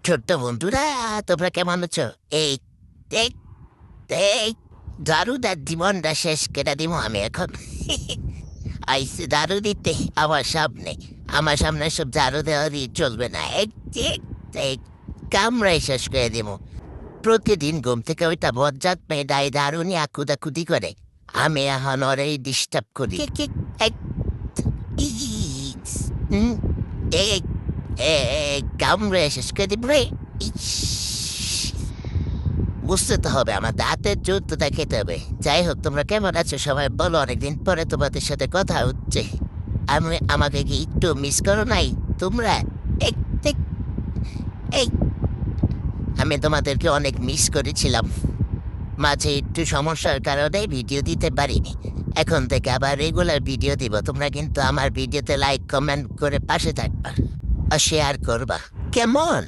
ছোট্ট বন্ধুরা, তোমরা কেমন আছো? এই এই এই দারুদার জীবনটা শেষ কেটে দিব আমি এখন। আইসি দারু দিতে আমার সামনে সব দারু দেওয়া দিয়ে চলবে না। এই কামড়াই শেষ করে দিব। প্রতিদিন ঘুম থেকে ওইটা বজ্জাত মেয়েটাই দারু নিয়ে আকুদাকুদি করে। আমি এখন ওরেই ডিস্টার্ব করি। এই, ইস, হুম, এই কামড়ে শেষ করে দিব রে। ইস, বুঝতে তো হবে, আমার দাঁতের যুদ্ধটা খেতে হবে। যাই হোক, তোমরা কেমন আছো সবাই বলো? অনেকদিন পরে তোমাদের সাথে কথা হচ্ছে। আমাকে কি একটু মিস করো নাই তোমরা? এই এই এই, আমি তোমাদেরকে অনেক মিস করেছিলাম। মাঝে একটু সমস্যার কারণে ভিডিও দিতে পারিনি। এখন থেকে আবার রেগুলার ভিডিও দিব। তোমরা কিন্তু আমার ভিডিওতে লাইক কমেন্ট করে পাশে থাকবা আর শেয়ার করবা, কেমন?